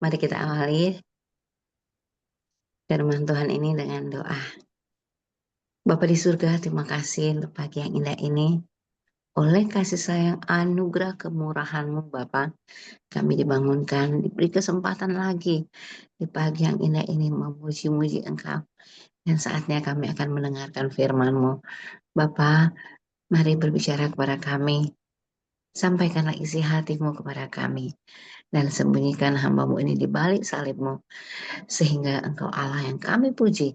Mari kita awali firman Tuhan ini dengan doa. Bapa di surga, terima kasih untuk pagi yang indah ini. Oleh kasih sayang anugerah kemurahan-Mu Bapa, kami dibangunkan, diberi kesempatan lagi di pagi yang indah ini memuji-muji Engkau. Dan saatnya kami akan mendengarkan firman-Mu. Bapa, mari berbicara kepada kami. Sampaikanlah isi hati-Mu kepada kami. Dan sembunyikan hamba-Mu ini di balik salib-Mu. Sehingga Engkau Allah yang kami puji,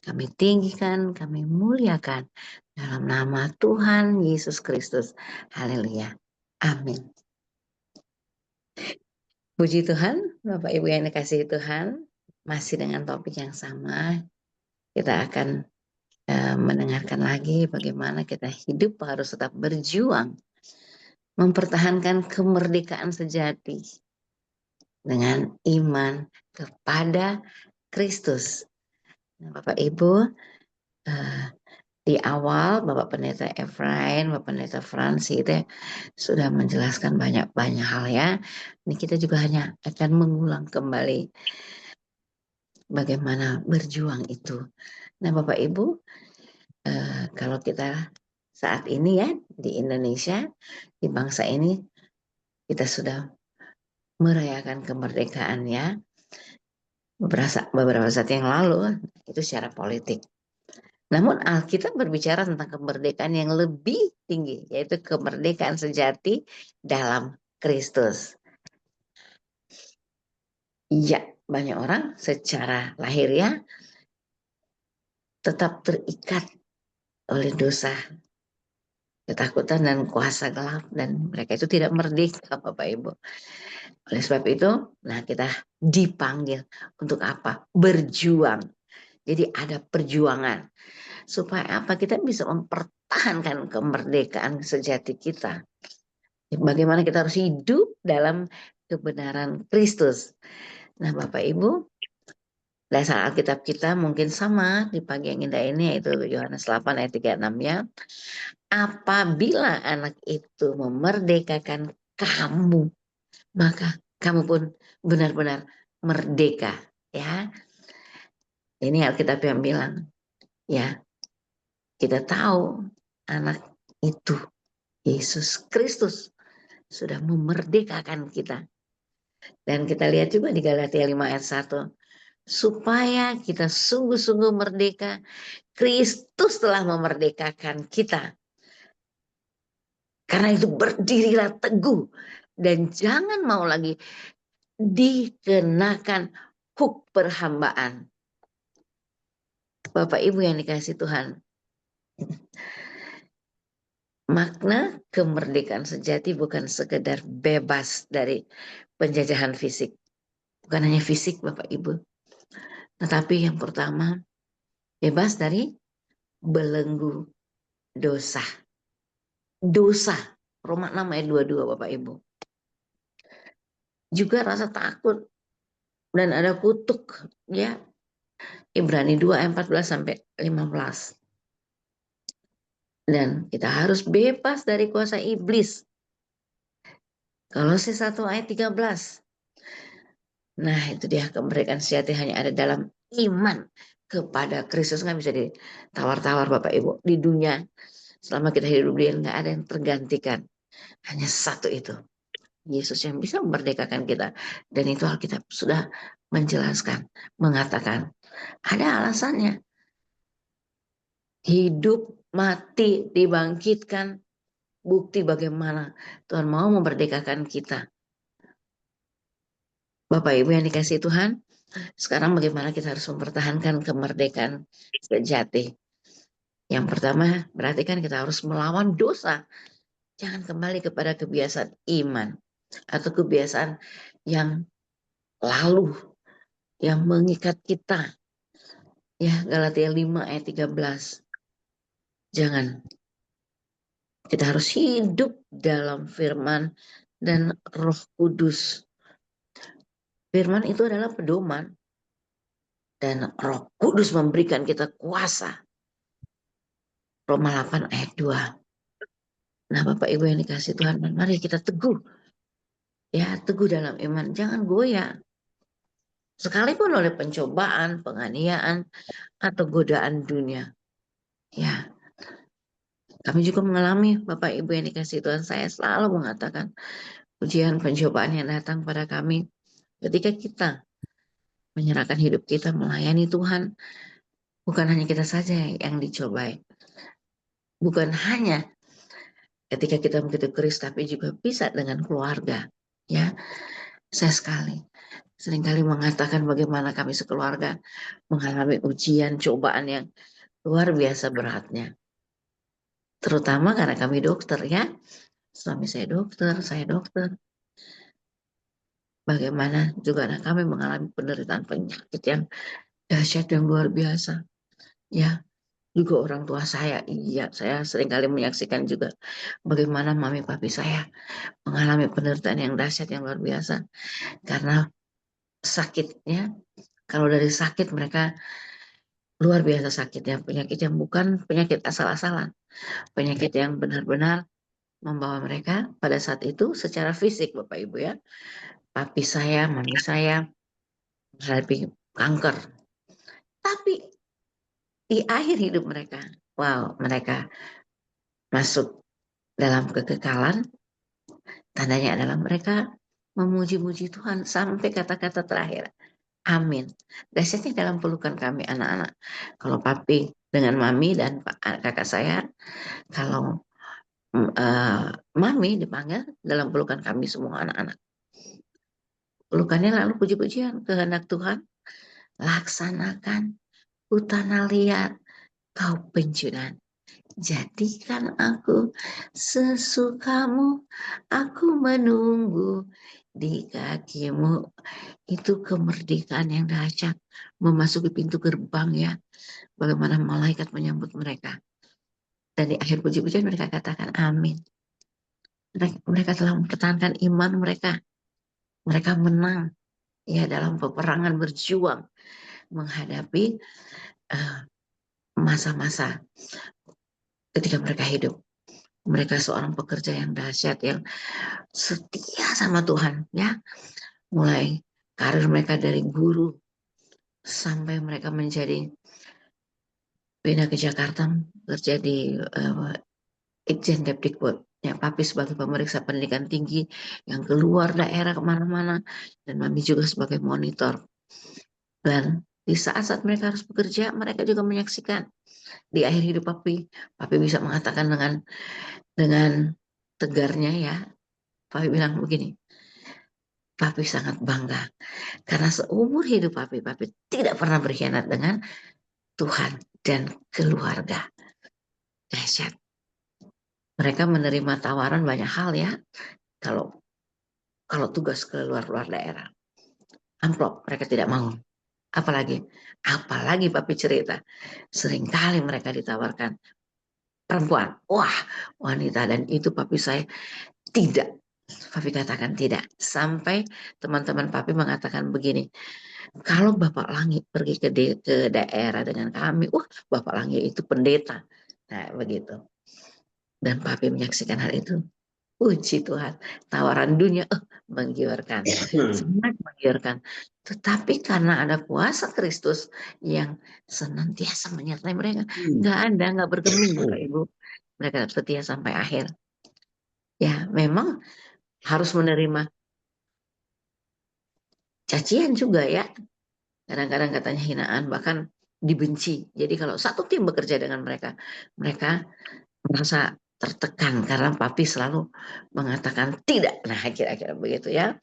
kami tinggikan, kami muliakan dalam nama Tuhan Yesus Kristus. Haleluya. Amin. Puji Tuhan, Bapak Ibu yang dikasihi Tuhan, masih dengan topik yang sama, kita akan mendengarkan lagi bagaimana kita hidup harus tetap berjuang, mempertahankan kemerdekaan sejati dengan iman kepada Kristus. Nah, Bapak Ibu, di awal Bapak Pendeta Efrain, Bapak Pendeta Fransi itu sudah menjelaskan banyak hal ya. Ini kita juga hanya akan mengulang kembali bagaimana berjuang itu. Nah Bapak Ibu, kalau kita saat ini ya di Indonesia, di bangsa ini kita sudah merayakan kemerdekaan ya. Beberapa saat yang lalu itu secara politik. Namun Alkitab berbicara tentang kemerdekaan yang lebih tinggi, yaitu kemerdekaan sejati dalam Kristus. Ya, banyak orang secara lahiriah tetap terikat oleh dosa, ketakutan, dan kuasa gelap, dan mereka itu tidak merdeka, Bapak Ibu. Oleh sebab itu, nah kita dipanggil untuk apa? Berjuang. Jadi ada perjuangan. Supaya apa? Kita bisa mempertahankan kemerdekaan sejati kita. Bagaimana kita harus hidup dalam kebenaran Kristus. Nah Bapak Ibu, dasar Alkitab kita mungkin sama di pagi yang indah ini, yaitu Yohanes 8 ayat 36 ya. Apabila anak itu memerdekakan kamu, maka kamu pun benar-benar merdeka ya. Ini Alkitab yang bilang ya. Kita tahu anak itu Yesus Kristus sudah memerdekakan kita. Dan kita lihat juga di Galatia 5 ayat 1. Supaya kita sungguh-sungguh merdeka, Kristus telah memerdekakan kita. Karena itu berdirilah teguh. Dan jangan mau lagi dikenakan huk perhambaan. Bapak Ibu yang dikasih Tuhan. Makna kemerdekaan sejati bukan sekedar bebas dari penjajahan fisik. Bukan hanya fisik Bapak Ibu. Tetapi yang pertama, bebas dari belenggu dosa. Dosa. Roma 6 ayat 22 Bapak Ibu. Juga rasa takut dan ada kutuk ya. Ibrani 2 ayat 14 sampai 15. Dan kita harus bebas dari kuasa iblis. Kolose 1 ayat 13. Nah itu dia, kemerdekaan sejati hanya ada dalam iman kepada Kristus. Nggak bisa ditawar-tawar Bapak Ibu. Di dunia selama kita hidup di dunia nggak ada yang tergantikan. Hanya satu itu. Yesus yang bisa memerdekakan kita. Dan itu Alkitab sudah menjelaskan. Mengatakan ada alasannya. Hidup, mati, dibangkitkan. Bukti bagaimana Tuhan mau memerdekakan kita. Bapak Ibu yang dikasihi Tuhan, sekarang bagaimana kita harus mempertahankan kemerdekaan sejati. Yang pertama, berarti kan kita harus melawan dosa. Jangan kembali kepada kebiasaan iman atau kebiasaan yang lalu yang mengikat kita. Ya, Galatia 5 ayat 13. Jangan. Kita harus hidup dalam firman dan Roh Kudus. Firman itu adalah pedoman. Dan Roh Kudus memberikan kita kuasa. Roma 8 ayat 2. Nah Bapak Ibu yang dikasih Tuhan, mari kita teguh. Ya teguh dalam iman, jangan goyah. sekalipun oleh pencobaan, penganiayaan, atau godaan dunia. Ya, kami juga mengalami, Bapak Ibu yang dikasihi Tuhan, saya selalu mengatakan ujian pencobaan yang datang pada kami ketika kita menyerahkan hidup kita melayani Tuhan, bukan hanya kita saja yang dicobai, bukan hanya ketika kita begitu keris, tapi juga bisa dengan keluarga. Ya, saya seringkali mengatakan bagaimana kami sekeluarga mengalami ujian, cobaan yang luar biasa beratnya. Terutama karena kami dokter ya, suami saya dokter. Bagaimana juga anak kami mengalami penderitaan penyakit yang dahsyat yang luar biasa. Ya, juga orang tua saya, iya, saya seringkali menyaksikan juga bagaimana mami papi saya mengalami penderitaan yang dahsyat yang luar biasa karena sakitnya. Kalau dari sakit mereka luar biasa sakitnya, penyakit yang bukan penyakit asal-asalan, penyakit yang benar-benar membawa mereka pada saat itu secara fisik, Bapak Ibu ya. Papi saya, mami saya menghadapi kanker. Tapi di akhir hidup mereka, wow, mereka masuk dalam kekekalan. Tandanya adalah mereka memuji-muji Tuhan sampai kata-kata terakhir. Amin. Dahsyatnya dalam pelukan kami anak-anak. Kalau papi dengan mami dan kakak saya, kalau mami dipanggil dalam pelukan kami semua anak-anak. Pelukannya lalu puji-pujian, kehendak Tuhan, laksanakan, utana liat, kau penjunan. Jadikan aku sesukamu, aku menunggu di kakimu. Itu kemerdekaan yang dahsyat, memasuki pintu gerbang ya. Bagaimana malaikat menyambut mereka. Dan di akhir puji-pujian mereka katakan amin. Mereka telah mempertahankan iman mereka. Mereka menang ya dalam peperangan, berjuang menghadapi masa-masa ketika mereka hidup. Mereka seorang pekerja yang dahsyat, yang setia sama Tuhan ya. Mulai karir mereka dari guru sampai mereka menjadi pindah ke Jakarta, kerja di Itjen Depdikbud. Ya, papi sebagai pemeriksa pendidikan tinggi yang keluar daerah kemana-mana, dan mami juga sebagai monitor. Dan di saat-saat mereka harus bekerja, mereka juga menyaksikan di akhir hidup papi bisa mengatakan dengan tegarnya ya, papi bilang begini, papi sangat bangga karena seumur hidup papi tidak pernah berkhianat dengan Tuhan dan keluarga. Dahsyat. Mereka menerima tawaran banyak hal ya, kalau tugas ke luar daerah. Amplop mereka tidak mau. Apalagi papi cerita, seringkali mereka ditawarkan perempuan, wah wanita, dan itu papi saya tidak. Papi katakan tidak. Sampai teman-teman papi mengatakan begini, kalau Bapak Langit pergi ke daerah dengan kami, wah Bapak Langit itu pendeta. Nah begitu. Dan papi menyaksikan hal itu. Puji Tuhan, tawaran dunia menggiurkan, sangat menggiurkan. Tetapi karena ada kuasa Kristus yang senantiasa menyertai mereka, nggak bergeming Bapak Ibu. Mereka setia sampai akhir. Ya, memang harus menerima cacian juga ya. Kadang-kadang katanya hinaan, bahkan dibenci. Jadi kalau satu tim bekerja dengan mereka, mereka merasa tertekan karena papi selalu mengatakan tidak. Nah, kira-kira begitu ya.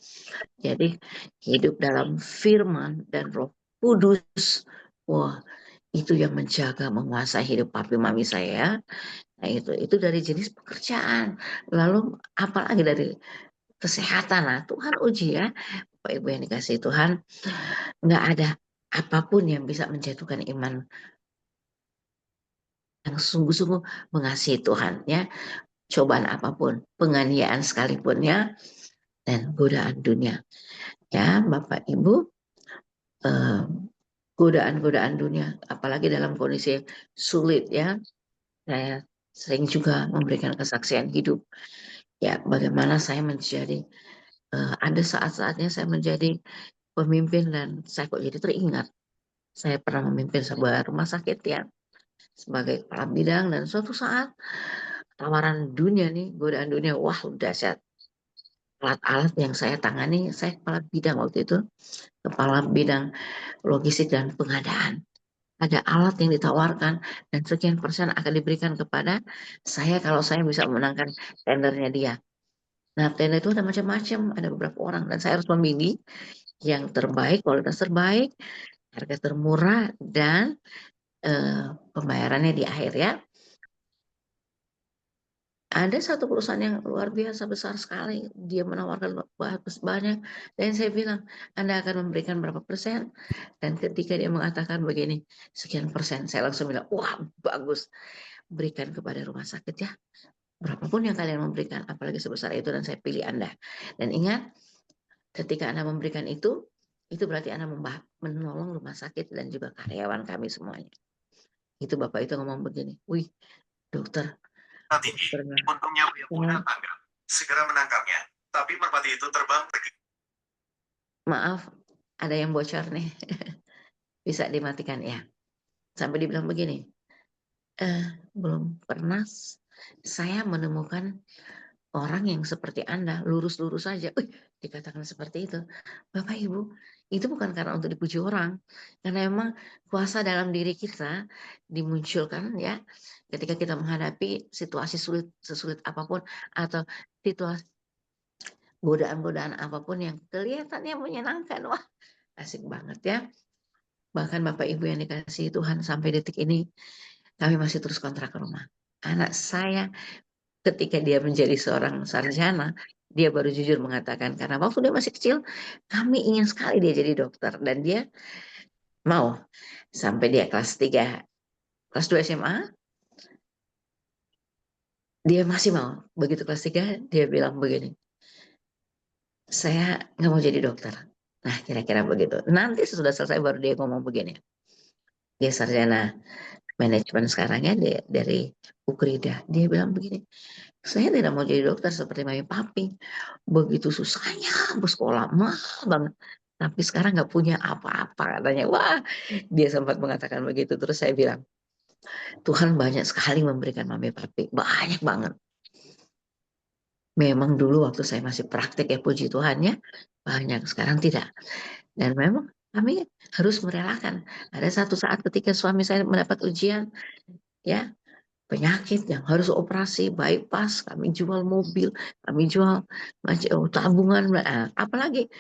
Jadi hidup dalam firman dan Roh Kudus, wah itu yang menjaga, menguasai hidup papi mami saya. Nah itu dari jenis pekerjaan. Lalu apalagi dari kesehatan. Nah Tuhan uji ya, Bapak Ibu yang dikasih Tuhan, nggak ada apapun yang bisa menjatuhkan iman yang sungguh-sungguh mengasihi Tuhan ya. Cobaan apapun, penganiayaan sekalipun ya, dan godaan dunia. Ya, Bapak Ibu, godaan-godaan dunia, apalagi dalam kondisi sulit ya. Saya sering juga memberikan kesaksian hidup. Ya, bagaimana saya menjadi, ada saat-saatnya saya menjadi pemimpin dan saya kok jadi teringat. Saya pernah memimpin sebuah rumah sakit ya sebagai kepala bidang dan suatu saat tawaran dunia nih, godaan dunia, wah dahsyat. Alat-alat yang saya tangani, saya kepala bidang waktu itu, kepala bidang logistik dan pengadaan. Ada alat yang ditawarkan dan sekian persen akan diberikan kepada saya kalau saya bisa memenangkan tendernya dia. Nah, tender itu ada macam-macam, ada beberapa orang dan saya harus memilih yang terbaik, kualitas terbaik, harga termurah dan pembayarannya di akhir ya. Ada satu perusahaan yang luar biasa besar sekali, dia menawarkan banyak dan saya bilang, "Anda akan memberikan berapa persen?" Dan ketika dia mengatakan begini, "Sekian persen," saya langsung bilang, "Wah, bagus, berikan kepada rumah sakit ya, berapapun yang kalian memberikan, apalagi sebesar itu dan saya pilih Anda." Dan ingat, ketika Anda memberikan itu berarti Anda menolong rumah sakit dan juga karyawan kami semuanya. Itu Bapak itu ngomong begini, "Wih, dokter, Tinggi. pernah Untungnya Will mudah tanggap. Segera menangkapnya. Tapi merpati itu terbang pergi. maaf, ada yang bocor nih, bisa dimatikan ya." Sampai dibilang begini, belum pernah saya menemukan orang yang seperti Anda, lurus-lurus saja. Dikatakan seperti itu. Bapak Ibu, itu bukan karena untuk dipuji orang, karena memang kuasa dalam diri kita dimunculkan ya, ketika kita menghadapi situasi sulit, sesulit apapun atau situasi godaan-godaan apapun yang kelihatannya menyenangkan. Wah, asik banget ya. Bahkan Bapak Ibu yang dikasihi Tuhan sampai detik ini kami masih terus kontrak rumah. Anak saya ketika dia menjadi seorang sarjana, dia baru jujur mengatakan karena waktu dia masih kecil kami ingin sekali dia jadi dokter dan dia mau. Sampai dia kelas 3, kelas 2 SMA, dia masih mau. Begitu kelas 3 dia bilang begini, "Saya nggak mau jadi dokter." Nah, kira-kira begitu. Nanti sesudah selesai baru dia ngomong begini. Dia sarjana manajemen sekarang ya dari Ukrida. Dia bilang begini, "Saya tidak mau jadi dokter seperti mami papi. Begitu susahnya bersekolah, mahal banget. Tapi sekarang nggak punya apa-apa," katanya. Wah, dia sempat mengatakan begitu. Terus saya bilang, "Tuhan banyak sekali memberikan mami papi, banyak banget. Memang dulu waktu saya masih praktek ya puji Tuhan ya, banyak. Sekarang tidak. Dan memang kami harus merelakan. Ada satu saat ketika suami saya mendapat ujian, ya penyakit yang harus operasi, bypass, kami jual mobil, kami jual tabungan, apalagi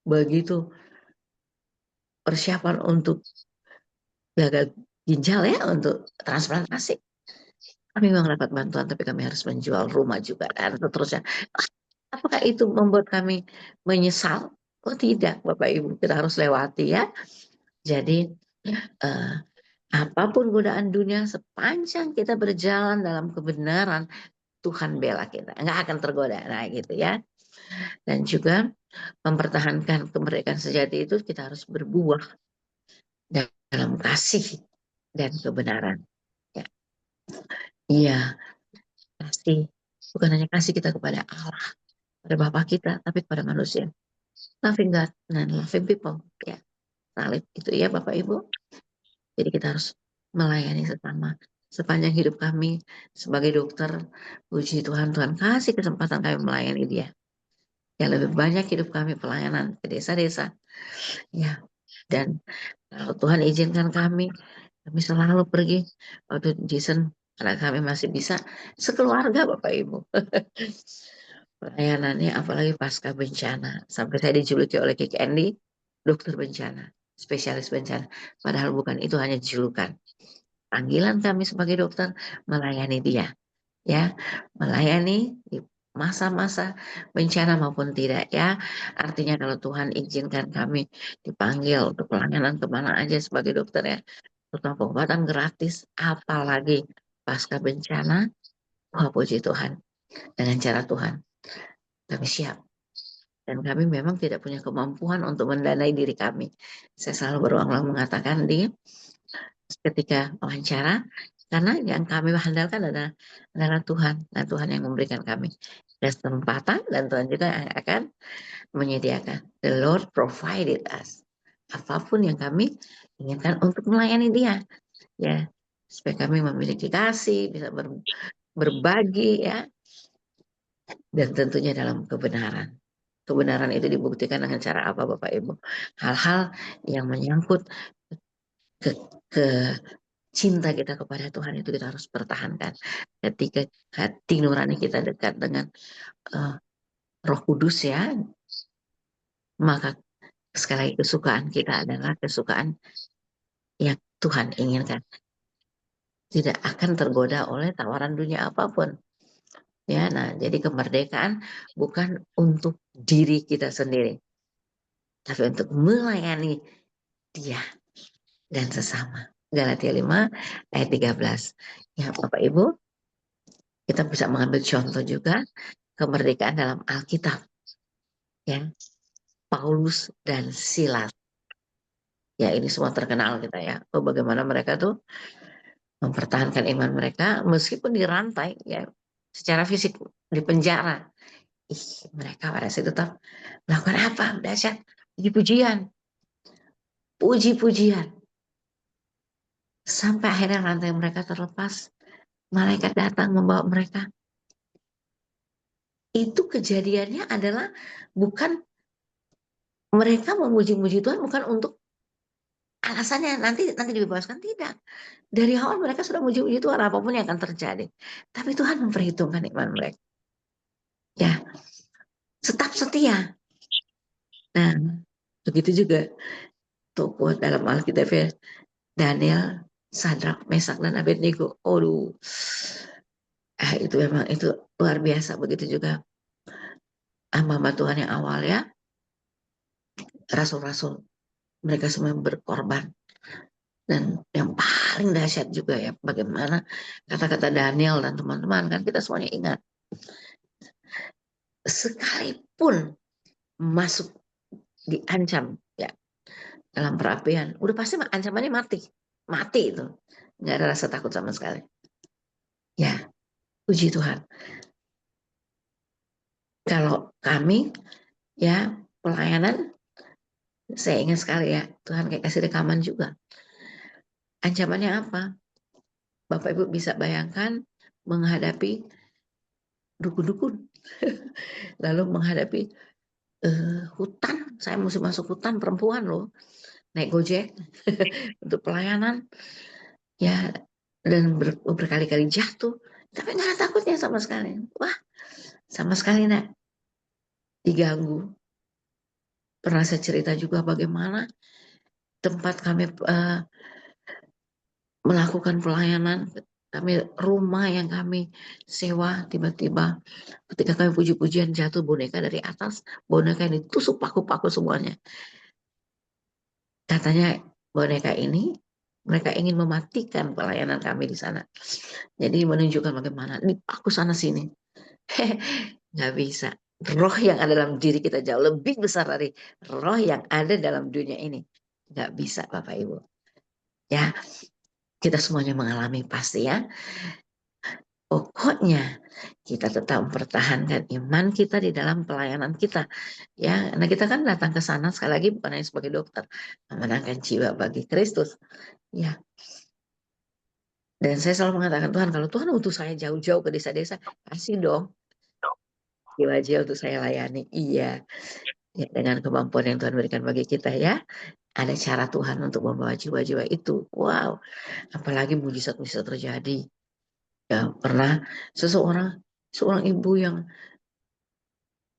begitu persiapan untuk gagal ginjal ya, untuk transplantasi. Kami memang dapat bantuan, tapi kami harus menjual rumah juga dan seterusnya. Apakah itu membuat kami menyesal? Oh tidak, Bapak Ibu, kita harus lewati ya. Jadi eh, apapun godaan dunia, sepanjang kita berjalan dalam kebenaran, Tuhan bela kita, nggak akan tergoda. Nah gitu ya. Dan juga mempertahankan kemerdekaan sejati itu kita harus berbuah dalam kasih dan kebenaran. Ya. Iya, kasih. Bukan hanya kasih kita kepada Allah, kepada Bapa kita, tapi kepada manusia. Loving God dan loving people. Ya, salib itu ya Bapak Ibu. Jadi kita harus melayani sesama. Sepanjang hidup kami sebagai dokter, puji Tuhan, Tuhan kasih kesempatan kami melayani dia. Yang lebih banyak hidup kami pelayanan ke desa-desa. Ya, dan kalau Tuhan izinkan kami selalu pergi waktu Jason anak kami masih bisa sekeluarga Bapak Ibu. Pelayanannya apalagi pasca bencana. Sampai saya dijuluki oleh Kiki Andy, dokter bencana, spesialis bencana. Padahal bukan itu hanya julukan. Panggilan kami sebagai dokter melayani dia. Ya, melayani di masa-masa bencana maupun tidak ya. Artinya kalau Tuhan izinkan kami dipanggil untuk pelayanan kemana aja sebagai dokter ya, terutama pengobatan gratis, apalagi pasca bencana, wah puji Tuhan, dengan cara Tuhan, kami siap. Dan kami memang tidak punya kemampuan untuk mendanai diri kami. Saya selalu berulang-ulang mengatakan ketika wawancara, karena yang kami handalkan adalah Tuhan. Nah Tuhan yang memberikan kami kesempatan dan Tuhan juga yang akan menyediakan. The Lord provided us. Apapun yang kami inginkan untuk melayani Dia, ya, supaya kami memiliki kasih, bisa berbagi, ya, dan tentunya dalam kebenaran. Kebenaran itu dibuktikan dengan cara apa, Bapak Ibu? Hal-hal yang menyangkut ke, ke cinta kita kepada Tuhan itu kita harus pertahankan. Ketika hati nurani kita dekat dengan uh, Roh Kudus, ya, maka sekali lagi kesukaan kita adalah kesukaan yang Tuhan inginkan. Tidak akan tergoda oleh tawaran dunia apapun. Ya, nah, jadi kemerdekaan bukan untuk diri kita sendiri, tapi untuk melayani Dia dan sesama. Galatia 5 ayat 13. Ya, Bapak Ibu, kita bisa mengambil contoh juga kemerdekaan dalam Alkitab. Ya, Paulus dan Silas. Ya, ini semua terkenal kita, ya. Bagaimana mereka tuh mempertahankan iman mereka meskipun dirantai, ya, secara fisik, di penjara. Mereka pada saat itu tetap melakukan apa? Dahsyat, puji-pujian, puji-pujian. Sampai akhirnya rantai mereka terlepas. Malaikat datang membawa mereka. Itu kejadiannya adalah bukan mereka memuji-muji Tuhan, bukan untuk alasannya nanti dibebaskan, tidak. Dari awal mereka sudah muji-muji Tuhan, apapun yang akan terjadi. Tapi Tuhan memperhitungkan iman mereka. Ya, tetap setia. Nah, begitu juga tokoh dalam Alkitab, ya, Daniel, Sadrak, Mesak, dan Abednego. Aduh, itu memang itu luar biasa. Begitu juga hamba-hamba Tuhan yang awal, ya, rasul-rasul, mereka semua berkorban. Dan yang paling dahsyat juga, ya, bagaimana kata-kata Daniel dan teman-teman, kan kita semuanya ingat. Sekalipun masuk diancam, ya, dalam perapian, udah pasti ancamannya mati. Mati itu. Nggak ada rasa takut sama sekali. Ya, puji Tuhan. Kalau kami, ya, pelayanan, saya ingat sekali, ya, Tuhan kayak kasih rekaman juga. Ancamannya apa? Bapak Ibu bisa bayangkan menghadapi dukun-dukun. Lalu menghadapi hutan. Saya mesti masuk hutan, perempuan loh. Naik Gojek untuk pelayanan. Ya, dan berkali-kali jatuh. Tapi nggak ada takutnya sama sekali. Wah, sama sekali nggak diganggu. Pernah saya cerita juga bagaimana tempat kami melakukan pelayanan, kami rumah yang kami sewa, tiba-tiba ketika kami puji-pujian jatuh boneka dari atas, boneka ini tusuk paku-paku semuanya. Katanya boneka ini mereka ingin mematikan pelayanan kami di sana. Jadi menunjukkan bagaimana dipaku sana sini. Nggak bisa. Roh yang ada dalam diri kita jauh lebih besar dari roh yang ada dalam dunia ini. Nggak bisa, Bapak Ibu. Ya, kita semuanya mengalami pasti, ya. Pokoknya kita tetap mempertahankan iman kita di dalam pelayanan kita. Ya, nah kita kan datang ke sana sekali lagi bukan hanya sebagai dokter, memenangkan jiwa bagi Kristus. Ya. Dan saya selalu mengatakan, Tuhan, kalau Tuhan utus saya jauh-jauh ke desa-desa, kasih dong jiwa-jiwa untuk saya layani. Iya. Ya, dengan kemampuan yang Tuhan berikan bagi kita, ya. Ada cara Tuhan untuk membawa jiwa-jiwa itu. Wow. Apalagi mujizat-mujizat terjadi. Ya, pernah seorang ibu yang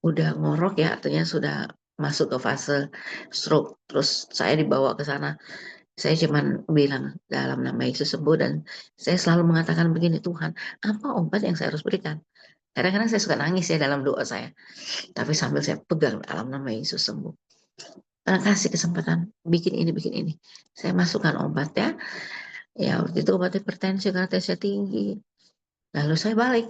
udah ngorok, ya, artinya sudah masuk ke fase stroke. Terus saya dibawa ke sana. Saya cuman bilang dalam nama Yesus sembuh, dan saya selalu mengatakan begini, Tuhan, apa obat yang saya harus berikan? Kadang-kadang saya suka nangis, ya, dalam doa saya. Tapi sambil saya pegang dalam nama Yesus sembuh. Kasih kesempatan bikin ini, bikin ini. Saya masukkan obat, ya. Ya, waktu itu obat hipertensi karena tesnya tinggi. Lalu saya balik.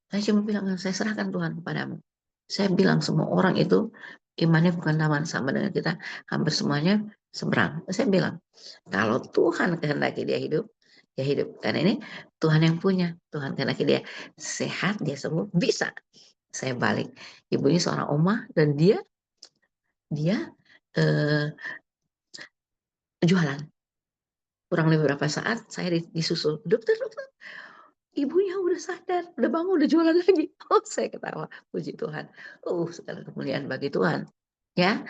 Saya cuma bilang, saya serahkan Tuhan kepadamu. Saya bilang semua orang itu imannya bukan sama dengan kita. Hampir semuanya seberang. Saya bilang, kalau Tuhan kehendaki dia hidup, ya hidup. Karena ini Tuhan yang punya. Tuhan kehendaki dia sehat, dia sembuh, bisa. Saya balik. Ibu ini seorang omah dan dia dia jualan. Kurang lebih beberapa saat saya disusul, dokter, ibunya udah sadar, udah bangun, udah jualan lagi. Oh, saya ketawa, puji Tuhan. Segala kemuliaan bagi Tuhan. Ya,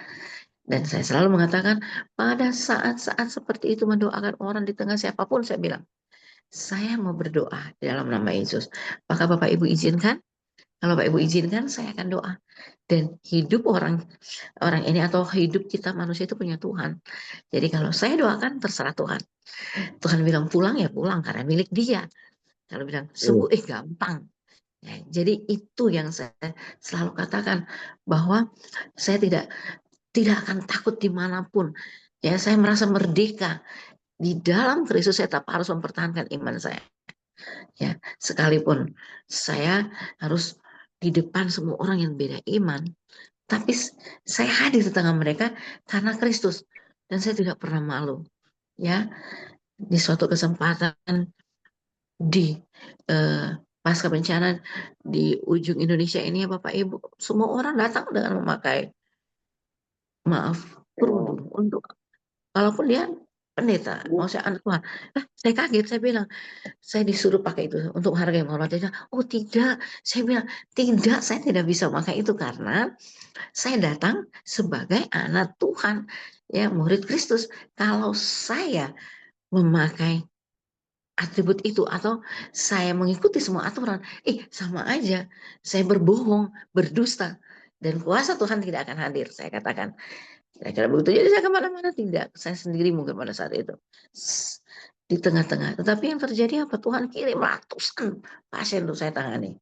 dan saya selalu mengatakan pada saat-saat seperti itu mendoakan orang di tengah siapapun, saya bilang, saya mau berdoa di dalam nama Yesus. Apakah Bapak Ibu izinkan? Kalau Bapak Ibu izinkan, saya akan doa. Dan hidup orang ini atau hidup kita manusia itu punya Tuhan. Jadi kalau saya doakan terserah Tuhan. Tuhan bilang pulang ya pulang karena milik Dia. Kalau bilang sembuh gampang. Ya, jadi itu yang saya selalu katakan bahwa saya tidak akan takut dimanapun. Ya, saya merasa merdeka di dalam Kristus. Saya tetap harus mempertahankan iman saya. Ya, sekalipun saya harus di depan semua orang yang beda iman, tapi saya hadir di tengah mereka karena Kristus dan saya tidak pernah malu. Ya, di suatu kesempatan di pasca bencana di ujung Indonesia ini ya Bapak Ibu, semua orang datang dengan memakai kerudung untuk walaupun dia pendeta, mau saya anak Tuhan. Saya kaget, saya bilang, saya disuruh pakai itu untuk harga yang menghormati. Oh tidak, saya bilang, tidak, saya tidak bisa pakai itu karena saya datang sebagai anak Tuhan, ya murid Kristus. Kalau saya memakai atribut itu atau saya mengikuti semua aturan, sama aja, saya berbohong, berdusta, dan kuasa Tuhan tidak akan hadir, saya katakan. Kira-kira begitu. Jadi saya kemana-mana tidak. Saya sendiri mungkin pada saat itu. Di tengah-tengah. Tetapi yang terjadi apa? Tuhan kirim ratusan pasien untuk saya tangani.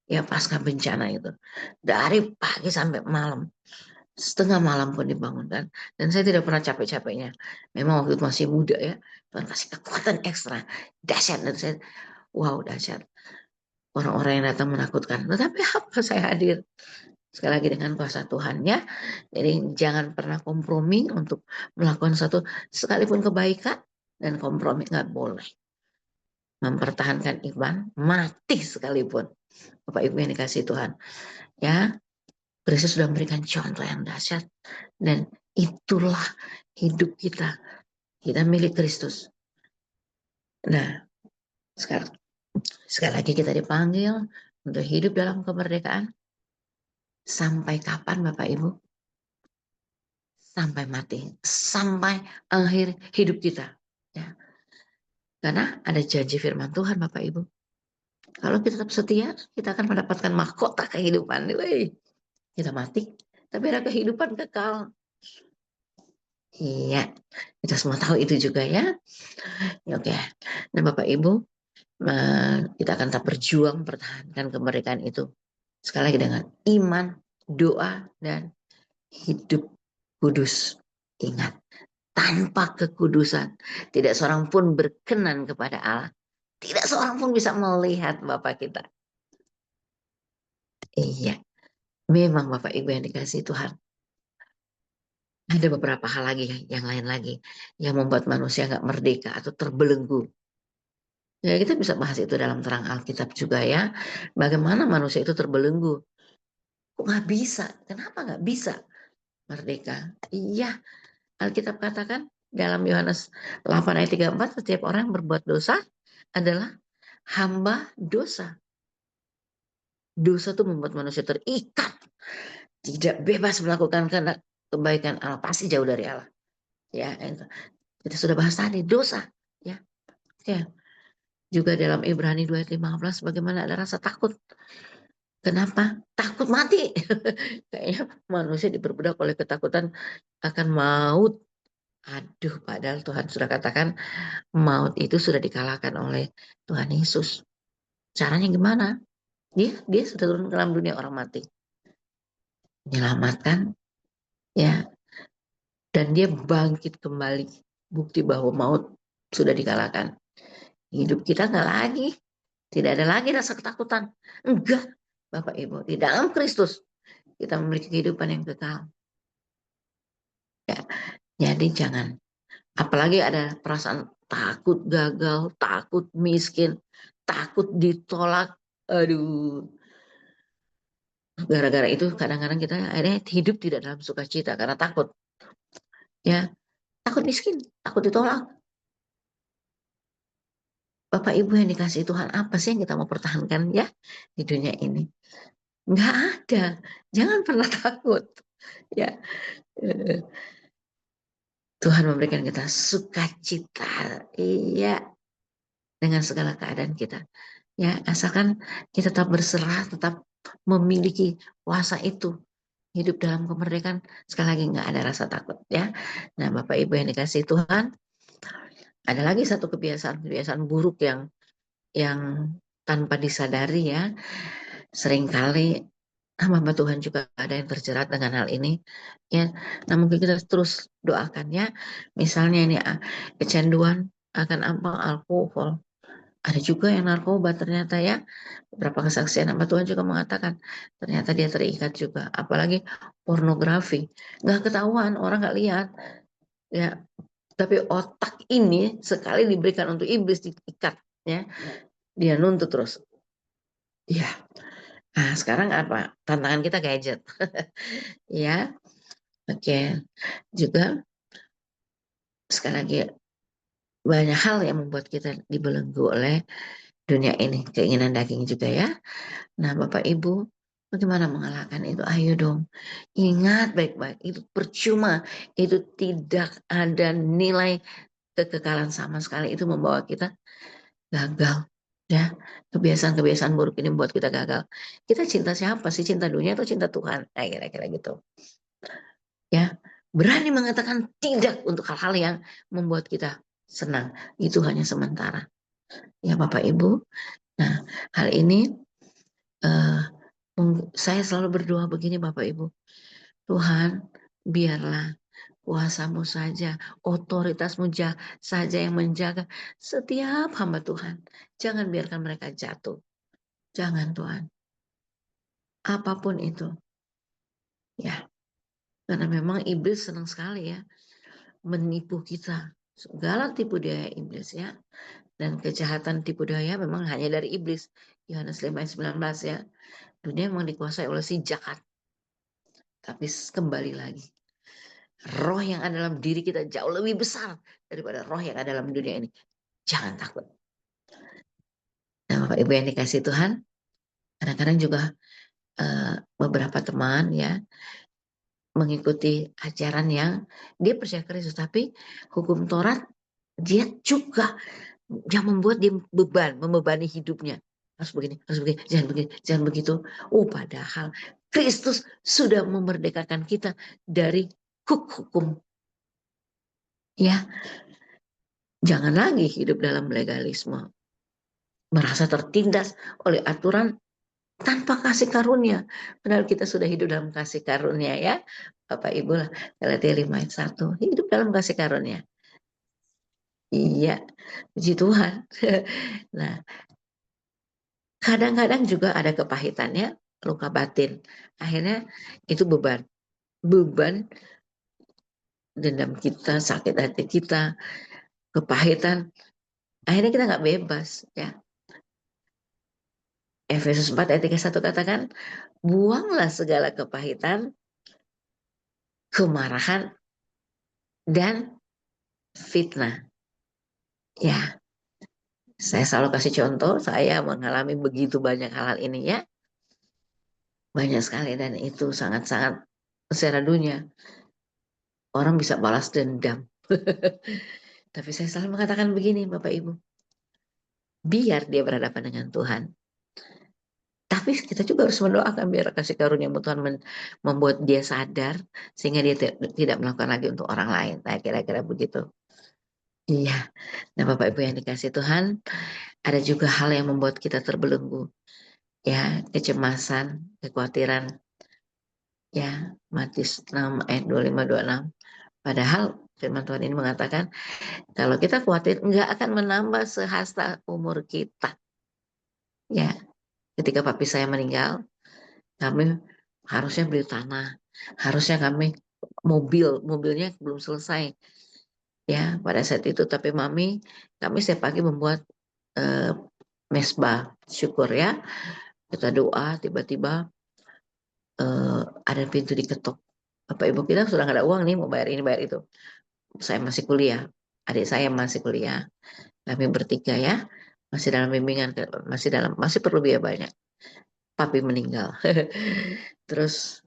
Ya pasca bencana itu. Dari pagi sampai malam. Setengah malam pun dibangunkan. Dan saya tidak pernah capek-capeknya. Memang waktu itu masih muda ya. Tuhan kasih kekuatan ekstra. Dahsyat. Dan saya, wow dahsyat. Orang-orang yang datang menakutkan. Tetapi apa saya hadir? Sekali lagi dengan kuasa Tuhan ya. Jadi jangan pernah kompromi untuk melakukan satu sekalipun kebaikan dan kompromi nggak boleh. Mempertahankan iman mati sekalipun. Bapak Ibu yang dikasih Tuhan. Ya, Kristus sudah memberikan contoh yang dahsyat dan itulah hidup kita. Kita milik Kristus. Nah, sekarang sekali lagi kita dipanggil untuk hidup dalam kemerdekaan. Sampai kapan Bapak Ibu? Sampai mati, sampai akhir hidup kita. Ya. Karena ada janji firman Tuhan Bapak Ibu. Kalau kita tetap setia, kita akan mendapatkan mahkota kehidupan. Wih, kita mati, tapi ada kehidupan kekal. Iya, kita semua tahu itu juga ya. Oke, dan Bapak Ibu, kita akan tetap berjuang mempertahankan kemerdekaan itu. Sekali lagi dengan iman, doa, dan hidup kudus. Ingat, tanpa kekudusan, tidak seorang pun berkenan kepada Allah. Tidak seorang pun bisa melihat Bapak kita. Iya, memang Bapak Ibu yang dikasih Tuhan. Ada beberapa hal lagi, yang lain lagi, yang membuat manusia nggak merdeka atau terbelenggu. Ya kita bisa bahas itu dalam terang Alkitab juga ya. Bagaimana manusia itu terbelenggu. Kok nggak bisa? Kenapa nggak bisa merdeka? Iya, Alkitab katakan dalam Yohanes 8 ayat 34, setiap orang yang berbuat dosa adalah hamba dosa. Dosa itu membuat manusia terikat. Tidak bebas melakukan kebaikan Allah. Pasti jauh dari Allah. Ya, kita sudah bahas tadi dosa. Ya, ya. Juga dalam Ibrani 2 ayat 15 bagaimana ada rasa takut. Kenapa? Takut mati. Kayaknya manusia diperbudak oleh ketakutan akan maut. Aduh, padahal Tuhan sudah katakan maut itu sudah dikalahkan oleh Tuhan Yesus. Caranya gimana? Dia sudah turun ke dalam dunia orang mati. Menyelamatkan, ya, dan dia bangkit kembali. Bukti bahwa maut sudah dikalahkan. Hidup kita nggak lagi. Tidak ada lagi rasa ketakutan. Enggak, Bapak Ibu. Di dalam Kristus kita memiliki kehidupan yang kekal. Ya, jadi jangan. Apalagi ada perasaan takut gagal, takut miskin, takut ditolak. Aduh. Gara-gara itu kadang-kadang kita akhirnya hidup tidak dalam sukacita karena takut. Ya, takut miskin, takut ditolak. Bapak Ibu yang dikasih Tuhan, apa sih yang kita mau pertahankan ya di dunia ini? Nggak ada. Jangan pernah takut. Ya, eh, Tuhan memberikan kita sukacita. Iya, dengan segala keadaan kita. Ya, asalkan kita tetap berserah, tetap memiliki kuasa itu. Hidup dalam kemerdekaan, sekali lagi nggak ada rasa takut ya. Nah, Bapak Ibu yang dikasih Tuhan, ada lagi satu kebiasaan-kebiasaan buruk yang tanpa disadari ya. Seringkali hamba Tuhan juga ada yang terjerat dengan hal ini ya. Nah, mungkin kita terus doakan ya. Misalnya ini kecanduan akan apa, alkohol. Ada juga yang narkoba ternyata ya. Beberapa kesaksian hamba Tuhan juga mengatakan ternyata dia terikat juga. Apalagi pornografi. Nggak ketahuan, orang nggak lihat ya. Tapi otak ini sekali diberikan untuk iblis diikat ya. Dia nuntut terus. Ya. Nah, sekarang apa? Tantangan kita gadget. Ya. Oke. Juga sekali lagi banyak hal yang membuat kita dibelenggu oleh dunia ini, keinginan daging juga ya. Nah, Bapak Ibu, bagaimana mengalahkan itu? Ayo dong, ingat baik-baik, itu percuma, itu tidak ada nilai kekekalan sama sekali, itu membawa kita gagal. Ya, kebiasaan-kebiasaan buruk ini membuat kita gagal. Kita cinta siapa sih? Cinta dunia atau cinta Tuhan? Nah, kira-kira gitu. Ya, berani mengatakan tidak untuk hal-hal yang membuat kita senang. Itu hanya sementara. Ya, Bapak Ibu. Nah, hal ini eh, saya selalu berdoa begini Bapak Ibu. Tuhan, biarlah kuasamu saja, otoritasmu saja yang menjaga setiap hamba Tuhan. Jangan biarkan mereka jatuh. Jangan Tuhan. Apapun itu. Ya, karena memang iblis senang sekali ya menipu kita. Segala tipu daya iblis ya. Dan kejahatan tipu daya memang hanya dari iblis. Yohanes 5 ayat 19 ya. Dunia memang dikuasai oleh si jahat. Tapi kembali lagi. Roh yang ada dalam diri kita jauh lebih besar daripada roh yang ada dalam dunia ini. Jangan takut. Nah, Bapak Ibu yang dikasih Tuhan, kadang-kadang juga beberapa teman ya mengikuti ajaran yang dia percaya Kristus, tapi hukum Taurat dia juga yang membuat dia beban, membebani hidupnya. Harus begini, jangan begitu. Padahal Kristus sudah memerdekakan kita dari hukum. Ya, jangan lagi hidup dalam legalisme. Merasa tertindas oleh aturan tanpa kasih karunia. Padahal kita sudah hidup dalam kasih karunia ya. Bapak Ibu lah, Galatia 5 ayat 1. Hidup dalam kasih karunia. Iya, puji Tuhan. Nah, kadang-kadang juga ada kepahitannya, luka batin. Akhirnya itu beban. Beban dendam kita, sakit hati kita, kepahitan. Akhirnya kita nggak bebas ya. Efesus 4 ayat 31 katakan, buanglah segala kepahitan, kemarahan, dan fitnah. Ya, saya selalu kasih contoh, saya mengalami begitu banyak hal-hal ini ya. Banyak sekali dan itu sangat-sangat secara dunia. Orang bisa balas dendam. Tapi saya selalu mengatakan begini Bapak Ibu. Biar dia berhadapan dengan Tuhan. Tapi kita juga harus mendoakan biar kasih karunia Tuhan membuat dia sadar. Sehingga dia tidak melakukan lagi untuk orang lain. Nah kira-kira begitu. Iya. Nah Bapak Ibu yang dikasih Tuhan. Ada juga hal yang membuat kita terbelenggu. Ya, kecemasan, kekhawatiran. Ya, Matius 6 ayat 25-26. Padahal firman Tuhan ini mengatakan, kalau kita khawatir nggak akan menambah sehasta umur kita. Ya, ketika papi saya meninggal, kami harusnya beli tanah. Harusnya kami mobilnya belum selesai. Ya, pada saat itu tapi kami setiap pagi membuat mesbah syukur ya. Kita doa tiba-tiba ada pintu diketok. Bapak Ibu kita sudah nggak ada uang nih mau bayar ini bayar itu. Saya masih kuliah, adik saya masih kuliah, kami bertiga ya masih dalam bimbingan, masih perlu biaya banyak. Papi meninggal. Terus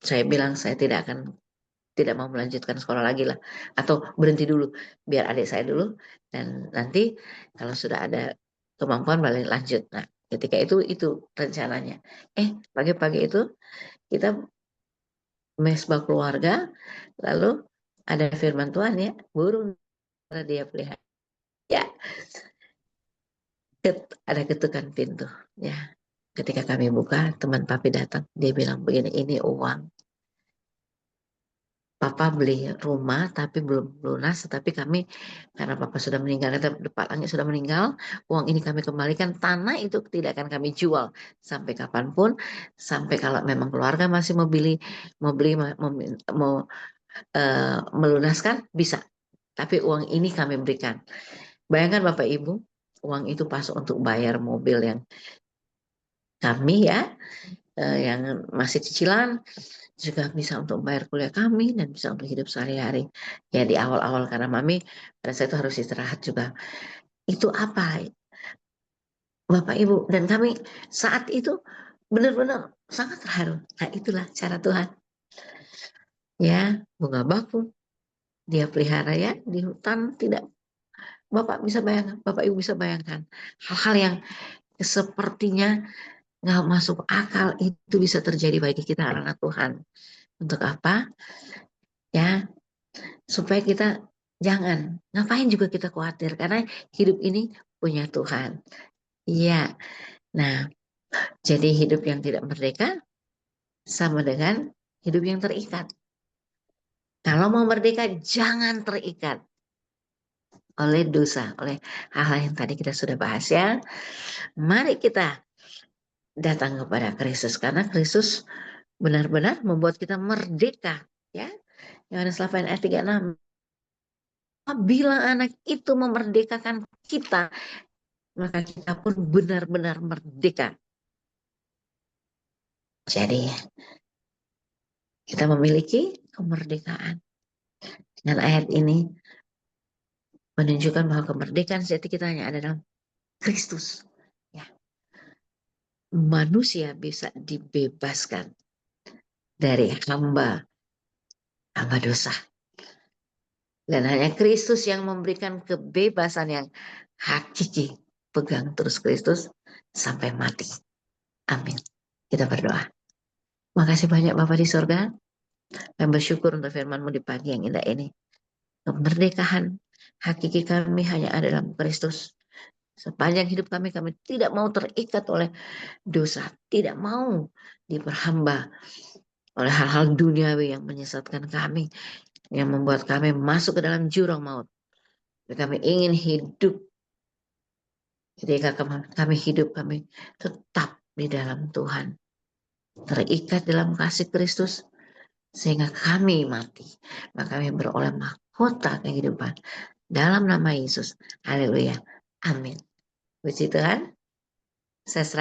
saya bilang saya tidak mau melanjutkan sekolah lagi lah, atau berhenti dulu biar adik saya dulu, dan nanti kalau sudah ada kemampuan balik lanjut. Nah, ketika itu rencananya. Pagi-pagi itu kita mesbah keluarga, lalu ada firman Tuhan ya, burung dia pelihara. Ya, ada ketukan pintu. Ya, ketika kami buka, teman papi datang, dia bilang begini, ini uang. Papa beli rumah tapi belum lunas, tetapi kami karena papa sudah meninggal, Pak Langit sudah meninggal, uang ini kami kembalikan, tanah itu tidak akan kami jual sampai kapanpun, sampai kalau memang keluarga masih mau beli, mau melunaskan bisa, tapi uang ini kami berikan. Bayangkan Bapak Ibu, uang itu pas untuk bayar mobil yang kami ya, yang masih cicilan, juga bisa untuk bayar kuliah kami dan bisa untuk hidup sehari-hari. Ya di awal-awal karena mami pada saat itu harus istirahat juga. Itu apa Bapak Ibu, dan kami saat itu benar-benar sangat terharu. Nah itulah cara Tuhan. Ya, bunga bakung dia pelihara ya di hutan, tidak Bapak bisa bayangkan, Bapak Ibu bisa bayangkan hal-hal yang sepertinya nggak masuk akal itu bisa terjadi bagi kita anak Tuhan. Untuk apa? Ya, supaya kita jangan, ngapain juga kita khawatir, karena hidup ini punya Tuhan. Iya, nah jadi hidup yang tidak merdeka sama dengan hidup yang terikat. Kalau mau merdeka jangan terikat oleh dosa, oleh hal-hal yang tadi kita sudah bahas ya. Mari kita datang kepada Kristus, karena Kristus benar-benar membuat kita merdeka ya. Yohanes 8 ayat 36. Apabila anak itu memerdekakan kita, maka kita pun benar-benar merdeka. Jadi kita memiliki kemerdekaan. Dengan ayat ini menunjukkan bahwa kemerdekaan sejati kita hanya ada dalam Kristus. Ya. Manusia bisa dibebaskan dari hamba dosa. Dan hanya Kristus yang memberikan kebebasan yang hakiki. Pegang terus Kristus sampai mati. Amin. Kita berdoa. Makasih banyak Bapak di surga. Kami bersyukur untuk firman-Mu di pagi yang indah ini. Kemerdekaan hakiki kami hanya ada dalam Kristus. Sepanjang hidup kami tidak mau terikat oleh dosa. Tidak mau diperhamba oleh hal-hal duniawi yang menyesatkan kami. Yang membuat kami masuk ke dalam jurang maut. Kami ingin hidup. Ketika kami hidup, kami tetap di dalam Tuhan. Terikat dalam kasih Kristus. Sehingga kami mati. Maka kami beroleh mahkota kehidupan. Dalam nama Yesus. Haleluya. Amin. Puji Tuhan. Saya serahkan